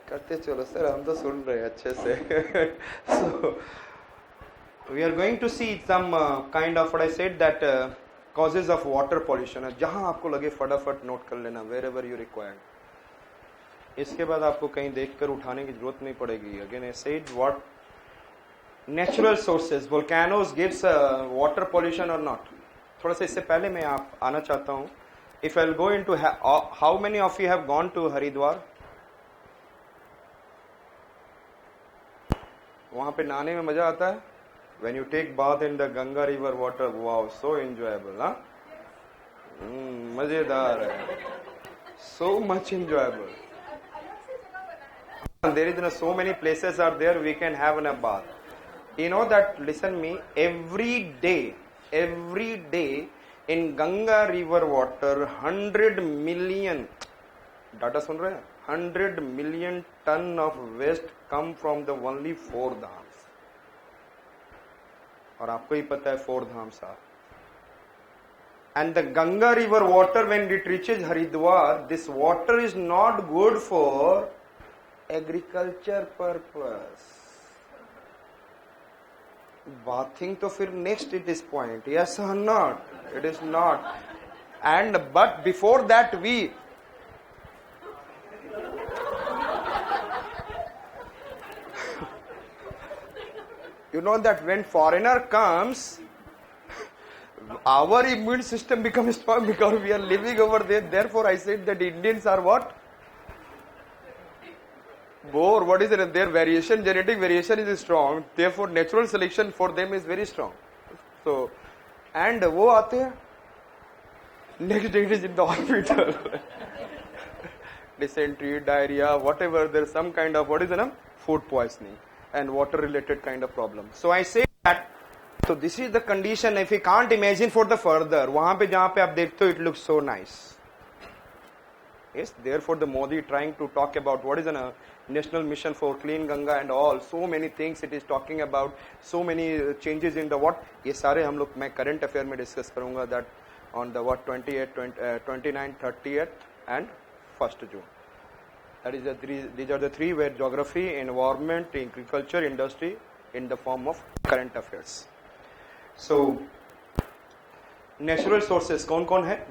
करते चलो सर, हम तो सुन रहे हैं अच्छे से. So we are going to see some kind of what I said that causes of water pollution. जहाँ आपको लगे फटाफट नोट कर लेना, wherever you required. इसके बाद आपको कहीं देखकर उठाने की जरूरत नहीं पड़ेगी. Again I said what natural sources, volcanoes gives water pollution or not. थोड़ा सा इससे पहले मैं आप आना चाहता हूँ. If I'll go into how many of you have gone to Haridwar? वहाँ पे नहाने में मजा आता है. When you take bath in the Ganga river water, wow, so enjoyable, huh? मजेदार है. So much enjoyable. There is so many places are there we can have a bath. You know that, listen me, every day in Ganga river water 100 million, data सुन रहे हैं, 100 million ton of waste come from the only 4 dhams. और आपको ही पता है 4 dhams are. And the Ganga river water, when it reaches Haridwar, this water is not good for agriculture purpose. Bathing to फिर next it is point. Yes or not? It is not. And but before that we you know that when foreigner comes, our immune system becomes strong because we are living over there. Therefore I said that Indians are what? More, what is it? Their variation, genetic variation is strong. Therefore, natural selection for them is very strong. So, and वो आते हैं, next day it is in the hospital. Dysentery, diarrhea, whatever. There is some kind of what is the name? Food poisoning and water-related kind of problem. So I say that. So this is the condition. If you can't imagine for the further, वहाँ पे जहाँ पे आप देखते हो, it looks so nice. Yes, therefore the Modi trying to talk about what is a national mission for clean Ganga and all, so many things it is talking about, so many changes in the what, ये सारे हम लोग मैं current affair में discuss करूँगा that on the what 28, 29, 30th and 1st June. That is these are the 3 where geography, environment, agriculture, industry in the form of current affairs. So natural sources कौन-कौन है?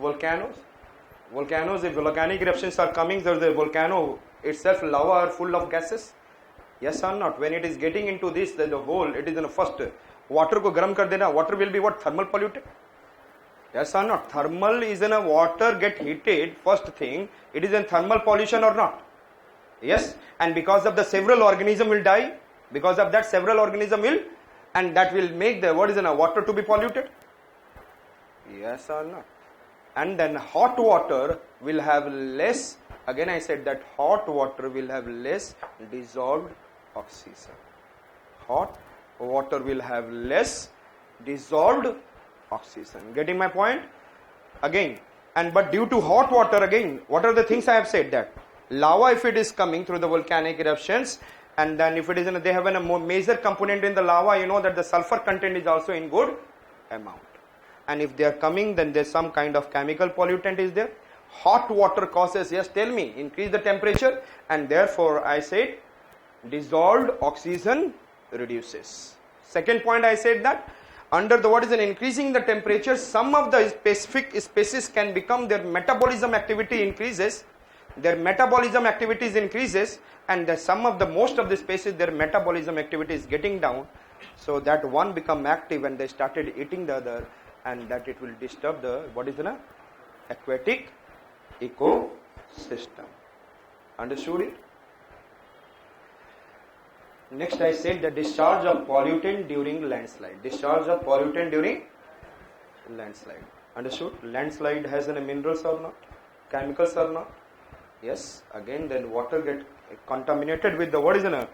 Volcanoes, if volcanic eruptions are coming, so the volcano itself lava are full of gases. Yes or not? When it is getting into this, the whole, it is in the first, water को गर्म कर देना, water will be what? Thermal polluted. Yes or not? Thermal is in a water get heated, first thing, it is in thermal pollution or not? Yes, and because of the several organism will die, because of that several organism will, and that will make the, what is in a water to be polluted? Yes or not? And then hot water will have less, again I said that hot water will have less dissolved oxygen. Hot water will have less dissolved oxygen. Getting my point? Again, and but due to hot water, again, what are the things I have said that? Lava, if it is coming through the volcanic eruptions, and then if it is in, they have a more major component in the lava, you know that the sulfur content is also in good amount. And if they are coming, then there's some kind of chemical pollutant is there. Hot water causes, yes, tell me, increase the temperature, and therefore I said dissolved oxygen reduces. Second point I said that under the what is an increasing the temperature, some of the specific species can become their metabolism activity increases, their metabolism activities increases, and the some of the most of the species their metabolism activity is getting down, so that one become active and they started eating the other, and that it will disturb the what is an aquatic ecosystem. Understood it? Next I said the discharge of pollutant during landslide. Discharge of pollutant during landslide. Understood? Landslide has any minerals or not? Chemicals or not? Yes. Again then water get contaminated with the what is a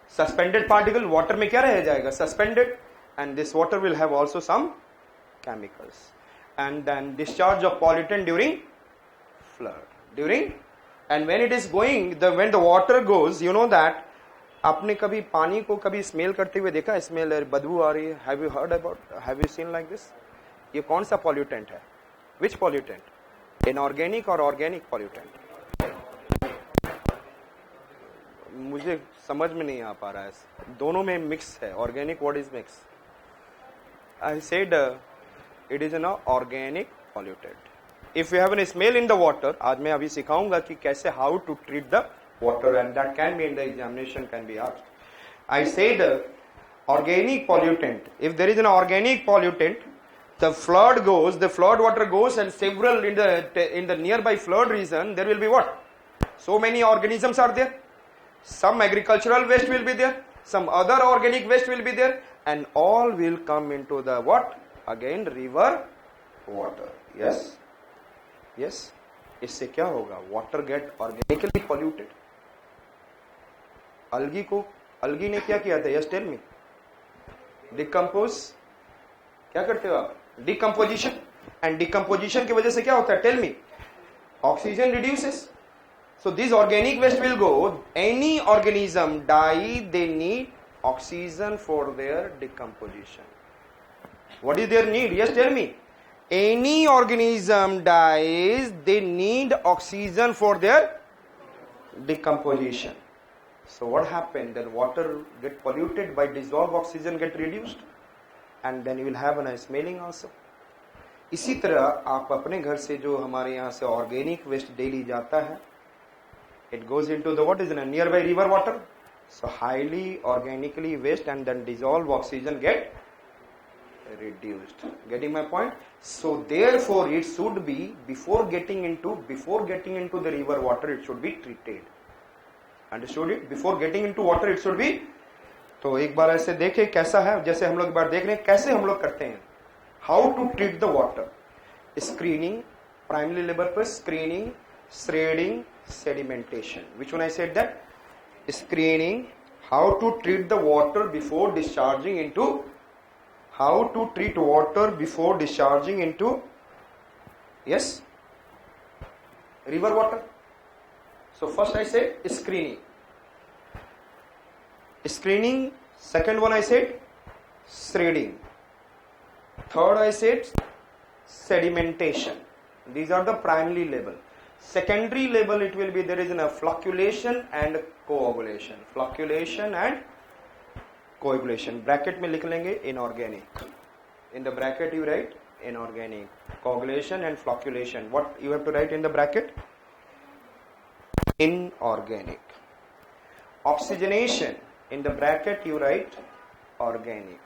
suspended particle. Water में क्या रह जाएगा? Suspended, and this water will have also some chemicals. And then discharge of pollutant during flood. During, and when it is going, when the water goes, you know that आपने कभी पानी को कभी smell करते हुए देखा? स्मेल बदबू आ रही है. Have you heard about? Have you seen like this? ये कौन सा pollutant है? Which pollutant? Inorganic or organic pollutant? मुझे समझ में नहीं आ पा रहा है, दोनों में मिक्स है. Organic, what is mix? I said it is an organic polluted. If you have an smell in the water, आज मैं अभी सिखाऊंगा कि कैसे how to treat the water, and that can be in the examination, can be asked. I said organic pollutant. If there is an organic pollutant, the flood water goes, and several in the nearby flood region, there will be what? So many organisms are there. Some agricultural waste will be there, some other organic waste will be there, and all will come into the what? Again, river water. Yes? Yes? इससे क्या होगा? Water get organically polluted. अलगी ने क्या किया था? Yes tell me. Decompose. क्या करते हो आप? डिकम्पोजिशन. एंड डिकम्पोजिशन की वजह से क्या होता है? Tell me. Oxygen reduces. So this organic waste will go. Any organism die, they need oxygen for their decomposition. What is their need? Yes tell me. Any organism dies, they need oxygen for their decomposition. So what happened? Then water get polluted by dissolved oxygen get reduced, and then you will have a smelling also. इसी तरह आप अपने घर से जो हमारे यहाँ से ऑर्गेनिक वेस्ट डेली जाता है, it goes into the what is in a nearby river water. So highly organically waste, and then dissolved oxygen get reduced. Getting my point? So therefore it should be before getting into the river water, it should be treated. Understood it? Before getting into water, it should be. तो एक बार ऐसे देखें कैसा है. जैसे हम लोग एक बार देख रहे हैं कैसे हम लोग करते हैं. How to treat the water? Screening, primary level पर screening, shredding, sedimentation. Which one I said that? Screening. How to treat the water before discharging into. How to treat water before discharging into. Yes. River water. So first I said screening. Screening. Second one I said shredding. Third I said sedimentation. These are the primary level. Secondary level it will be there is a flocculation and coagulation. Flocculation and coagulation. Bracket में लिख लेंगे inorganic. In the bracket you write inorganic. Coagulation and flocculation. What you have to write in the bracket? Inorganic. Oxygenation. In the bracket you write organic.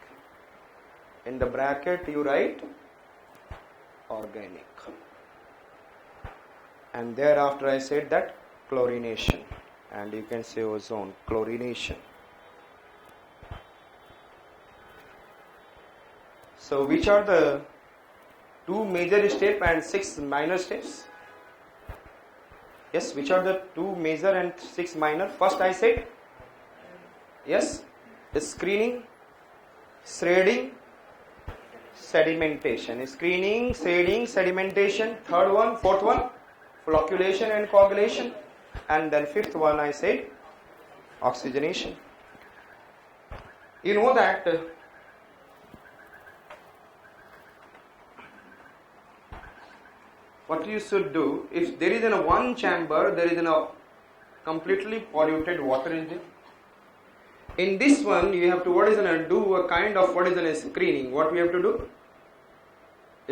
In the bracket you write organic. And thereafter I said that chlorination. And you can say ozone. Chlorination. So which are the 2 major steps and 6 minor steps? Yes, which are the 2 major and 6 minor? First I said, yes, screening, shredding, sedimentation. Screening, shredding, sedimentation. Third one, fourth one, flocculation and coagulation. And then fifth one I said, oxygenation. You know that what you should do, if there is in a one chamber, there is in a completely polluted water in there. In this one, you have to do a kind of screening. What we have to do?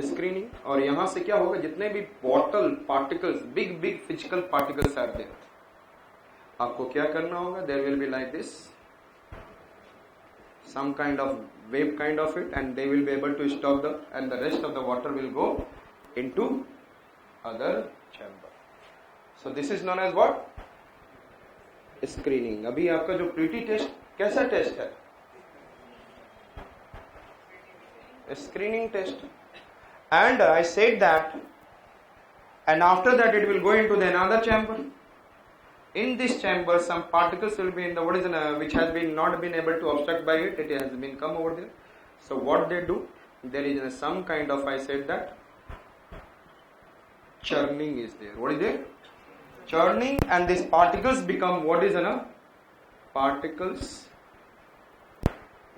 Screening. और यहाँ से क्या होगा? जितने भी bottle particles, big physical particles are there. आपको क्या करना होगा? There will be like this, some kind of wave kind of it, and they will be able to stop and the rest of the water will go into other chamber. So this is known as what? Screening. अभी आपका जो pretty test कैसा test है? Screening test. And I said that, and after that it will go into the another chamber. In this chamber, some particles will be in the which has been not been able to obstruct by it. It has been come over there. So what they do? There is some kind of, I said that, churning is there. What is there? Churning, and these particles become particles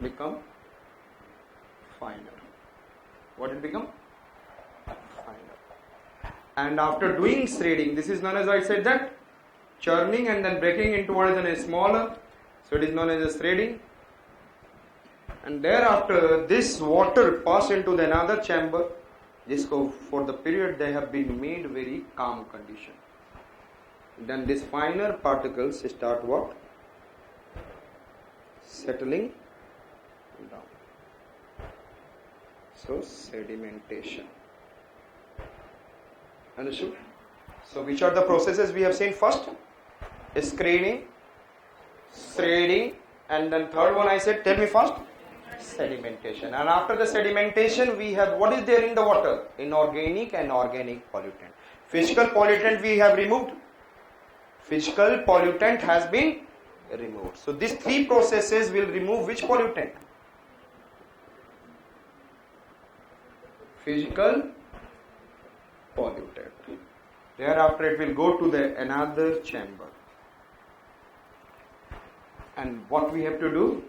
become finer. What it become? Finer. And after doing shredding, this is known as, I said that, churning and then breaking into what is a smaller, so it is known as a shredding. And thereafter this water pass into the another chamber. Jisko for the period they have been made very calm condition. Then these finer particles start what? Settling down. So sedimentation. Understood? So which are the processes we have seen? First, screening, shredding, and then third one I said, tell me first, sedimentation. And after the sedimentation we have what is there in the water? Inorganic and organic pollutant. Physical pollutant we have removed. Physical pollutant has been removed. So these three processes will remove which pollutant? Physical pollutant. Thereafter it will go to the another chamber. And what we have to do?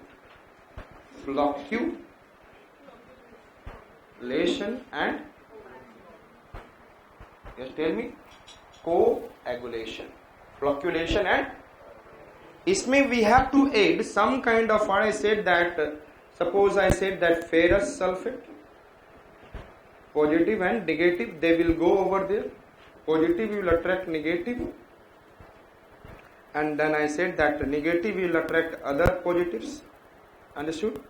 Flocculation and, yes, tell me, coagulation. Flocculation and, इसमें we have to add some kind of what I said that, suppose I said that ferrous sulfate, positive and negative, they will go over there. Positive will attract negative, and then I said that negative will attract other positives. Understood?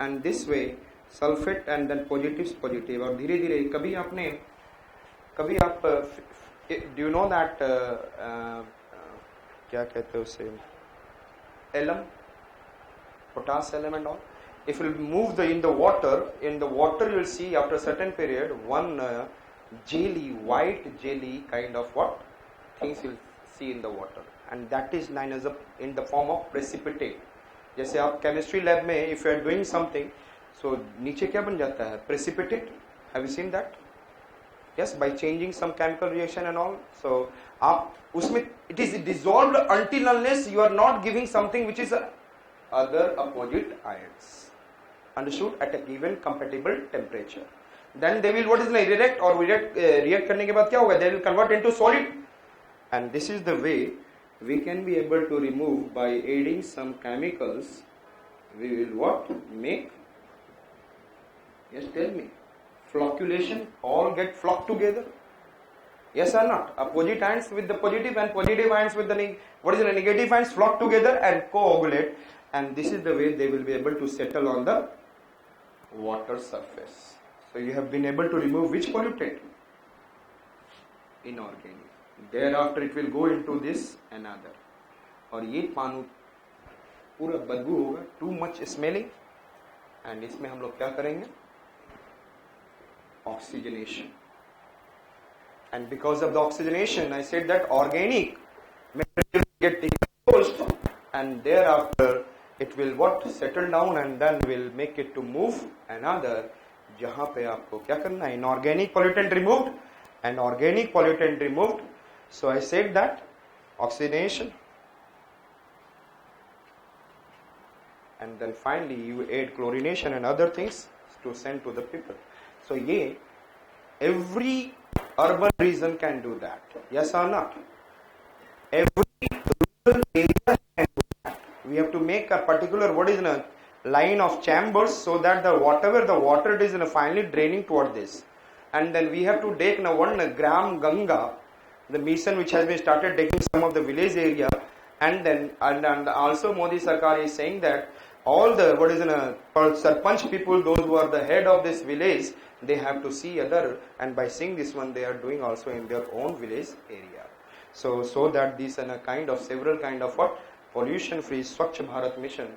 And this way sulfate and then positives positive. और धीरे धीरे कभी आप do you know that क्या कहते हैं उसे, alum, potash element all. If you move in the water you will see after a certain period one jelly, white jelly kind of what things you'll see in the water, and that is known as in the form of precipitate. जैसे आप chemistry lab में if you are doing something, so नीचे क्या बन जाता है? Precipitate. Have you seen that? Yes, by changing some chemical reaction and all. So आप उसमें it is dissolved until unless you are not giving something which is other opposite ions. Understood? At a given compatible temperature. Then they will what is react or react करने के बाद क्या होगा? They will convert into solid. And this is the way we can be able to remove by adding some chemicals. We will what? Make, yes, tell me, flocculation, all get flocked together. Yes or not? Opposite ions with the positive and positive ions with the negative ions flock together and coagulate, and this is the way they will be able to settle on the water surface. So you have been able to remove which pollutant? Inorganic. Thereafter it will go into this another. और ये पानी पूरा बदबू होगा, too much smelling, and इसमें हम लोग क्या करेंगे? Oxygenation. And because of the oxygenation, I said that organic material get decomposed, and thereafter it will what? Settle down, and then will make it to move another. जहाँ पे आपको क्या करना है? Inorganic pollutant removed and organic pollutant removed. So I said that oxidation, and then finally you add chlorination and other things to send to the people. So yeah, every urban region can do that. Yes or not? Every rural area can do that. We have to make a particular what is a line of chambers so that the whatever the water is finally draining toward this, and then we have to take one gram Ganga, the mission which has been started taking some of the village area, and then and also Modi Sarkar is saying that all the what is Sarpanch people, those who are the head of this village, they have to see other, and by seeing this one they are doing also in their own village area. So that this and a kind of several kind of what pollution free Swachh Bharat mission,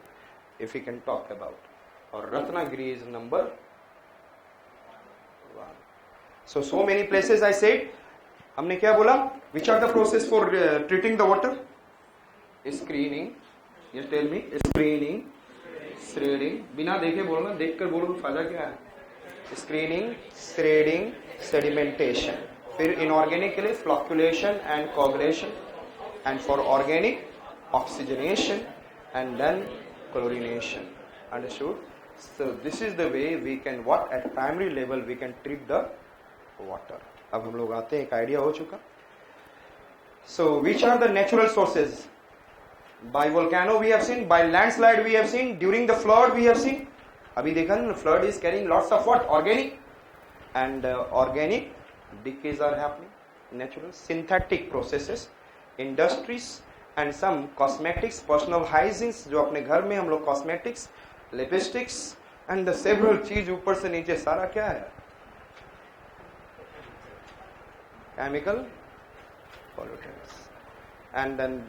if we can talk about, or Ratnagiri is number 1. So many places I said. हमने क्या बोला? Which are the process for treating the water? Screening. Yes, tell me. Screening, shredding. बिना देखे बोलना, देखकर बोलो तो फायदा क्या है? Screening, shredding, sedimentation. फिर inorganic के लिए flocculation and coagulation, and for organic oxygenation, and then chlorination. Understood? So this is the way we can what at primary level we can treat the water. अब हम लोग आते हैं, एक idea हो चुका. So which are the natural sources? By volcano we have seen, by landslide we have seen, during the flood we have seen. Abhi dekha na, flood is carrying lots of what? Organic. And organic decays are happening. Natural. Synthetic processes, industries and some cosmetics, personal hygienes जो अपने घर में हम लोग cosmetics, lipsticks and the several चीज ऊपर से नीचे सारा क्या है? Chemical pollutants. And then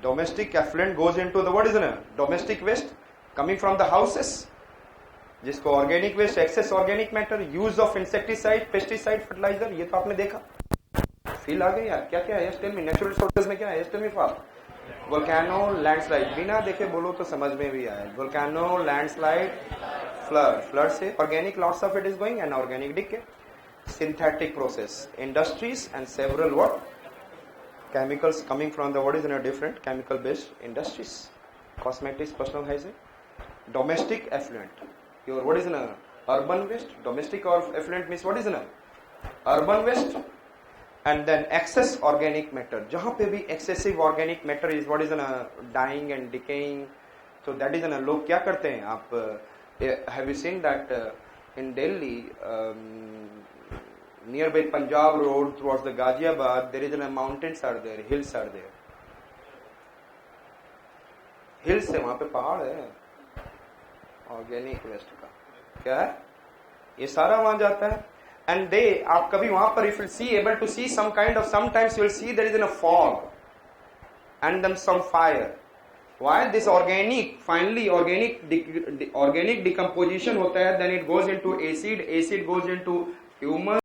domestic effluent goes into the what is it? Domestic waste coming from the houses. जिसको organic waste, excess organic matter, use of insecticide, pesticide, fertiliser, ये तो आपने देखा. फील आ गई यार? क्या क्या है? टेल मी. नेचुरल सोर्सेज में क्या है? Tell me fast. Volcano, landslide. बिना देखे बोलो तो समझ में भी आया. Volcano, landslide, flood. फ्लड से organic lots of it is going and organic decay. Synthetic process, industries and several what? Chemicals coming from the what is in a different chemical based industries, cosmetics, personal hygiene, domestic effluent. Your what is in a urban waste, domestic or effluent means what is in a urban waste, and then excess organic matter. जहाँ पे भी excessive organic matter is what is in a dying and decaying. So that is in a लोग क्या करते हैं? आप have you seen that in Delhi? Nearby Punjab road towards the Ghaziabad, there is a mountains are there, hills are there. Hills है, वहाँ पे पहाड़ है. Organic waste का क्या है? ये सारा वहाँ जाता है. And they, आप कभी वहाँ पर if you see able to see some kind of, sometimes you will see there is a fog and then some fire. Why this organic? Finally organic decomposition होता है. Then it goes into acid. Acid goes into humus.